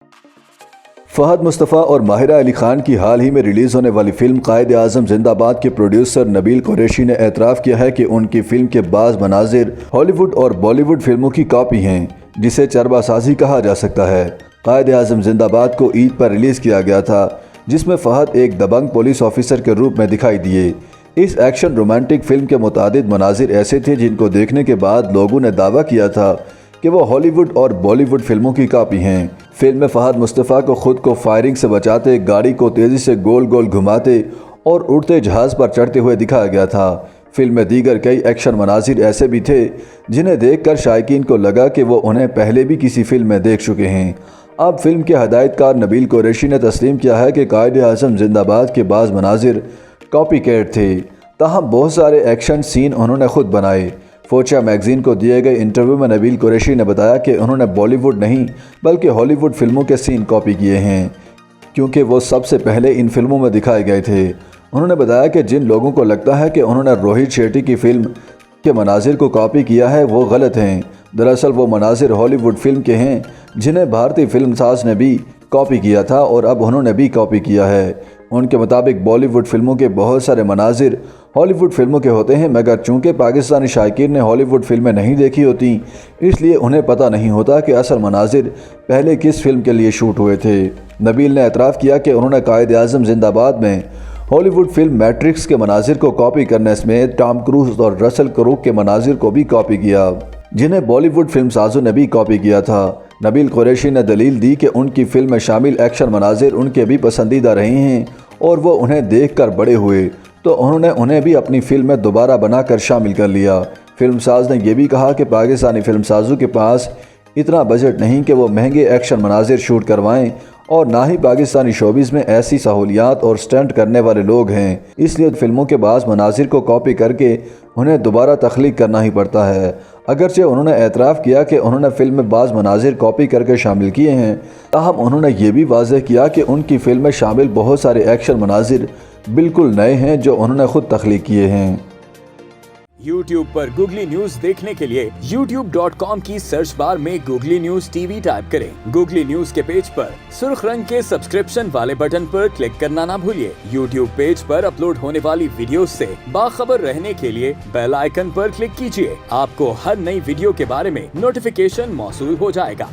फहद मुस्तफ़ा और माहिरा अली खान की हाल ही में रिलीज़ होने वाली फिल्म कायद-ए-आज़म जिंदाबाद के प्रोड्यूसर नबील कुरैशी ने एतराफ़ किया है कि उनकी फिल्म के बाज़ मनाजिर हॉलीवुड और बॉलीवुड फिल्मों की कॉपी हैं, जिसे चरबासाजी कहा जा सकता है। कायद-ए-आज़म जिंदाबाद को ईद पर रिलीज़ किया गया था, जिसमें फ़हद एक दबंग पुलिस ऑफिसर के रूप में दिखाई दिए। इस एक्शन रोमांटिक फिल्म के मुतादिद मनाजिर ऐसे थे जिनको देखने के बाद लोगों ने दावा किया था कि वो हॉलीवुड और बॉलीवुड फिल्मों की कॉपी हैं। फिल्म में फहद मुस्तफ़ा को खुद को फायरिंग से बचाते, गाड़ी को तेज़ी से गोल गोल घुमाते और उड़ते जहाज़ पर चढ़ते हुए दिखाया गया था। फिल्म में दीगर कई एक्शन मनाजिर ऐसे भी थे जिन्हें देखकर शायकीन को लगा कि वो उन्हें पहले भी किसी फिल्म में देख चुके हैं। अब फिल्म के हदायतकार नबील कुरैशी ने तस्लीम किया है कि कायद-ए-आज़म जिंदाबाद के बाज़ मनाजिर कॉपी कैट थे, ताहम बहुत सारे एक्शन सीन उन्होंने खुद बनाए। फोचा मैगजीन को दिए गए इंटरव्यू में नबील कुरैशी ने बताया कि उन्होंने बॉलीवुड नहीं बल्कि हॉलीवुड फिल्मों के सीन कॉपी किए हैं, क्योंकि वो सबसे पहले इन फिल्मों में दिखाए गए थे। उन्होंने बताया कि जिन लोगों को लगता है कि उन्होंने रोहित शेट्टी की फिल्म के मनाजिर को कॉपी किया है, वो गलत हैं। दरअसल वो मनाजिर हॉलीवुड फिल्म के हैं जिन्हें भारतीय फिल्मसाज ने भी कॉपी किया था और अब उन्होंने भी कॉपी किया है। उनके मुताबिक बॉलीवुड फिल्मों के बहुत सारे मनाजिर हॉलीवुड फिल्मों के होते हैं, मगर चूंकि पाकिस्तानी शायकीन ने हॉलीवुड फिल्में नहीं देखी होती, इसलिए उन्हें पता नहीं होता कि असल मनाजिर पहले किस फिल्म के लिए शूट हुए थे। नबील ने एतराफ़ किया कि उन्होंने कायद-ए-आज़म जिंदाबाद में हॉलीवुड फिल्म मैट्रिक्स के मनाजिर को कॉपी करने समेत टॉम क्रूज और रसल क्रो के मनाजिर को भी कॉपी किया, जिन्हें बॉलीवुड फिल्मसाजों ने भी कॉपी किया था। नबील कुरैशी ने दलील दी कि उनकी फिल्म में शामिल एक्शन मनाजिर उनके भी पसंदीदा रहे हैं और वो उन्हें देखकर बड़े हुए, तो उन्होंने उन्हें भी अपनी फिल्म में दोबारा बनाकर शामिल कर लिया। फिल्मसाज ने यह भी कहा कि पाकिस्तानी फिल्मसाजों के पास इतना बजट नहीं कि वो महंगे एक्शन मनाजिर शूट करवाएं, और ना ही पाकिस्तानी शोबिज़ में ऐसी सहूलियात और स्टंट करने वाले लोग हैं, इसलिए फिल्मों के बाज़ मनाजिर को कॉपी करके उन्हें दोबारा तख्लीक करना ही पड़ता है। अगरचे उन्होंने एतराफ़ किया कि उन्होंने फिल्म में बाज़ मनाजिर कॉपी करके शामिल किए हैं, ताहम उन्होंने ये भी वाज़ेह किया कि उनकी फिल्म में शामिल बहुत सारे एक्शन मनाजिर बिल्कुल नए हैं जो उन्होंने खुद तख्लीक किए हैं। YouTube पर गूगली न्यूज देखने के लिए youtube.com की सर्च बार में गूगली न्यूज टीवी टाइप करें। गूगली न्यूज के पेज पर सुर्ख रंग के सब्सक्रिप्शन वाले बटन पर क्लिक करना ना भूलिए। YouTube पेज पर अपलोड होने वाली वीडियोस से बाखबर रहने के लिए बेल आइकन पर क्लिक कीजिए। आपको हर नई वीडियो के बारे में नोटिफिकेशन मौसूल हो जाएगा।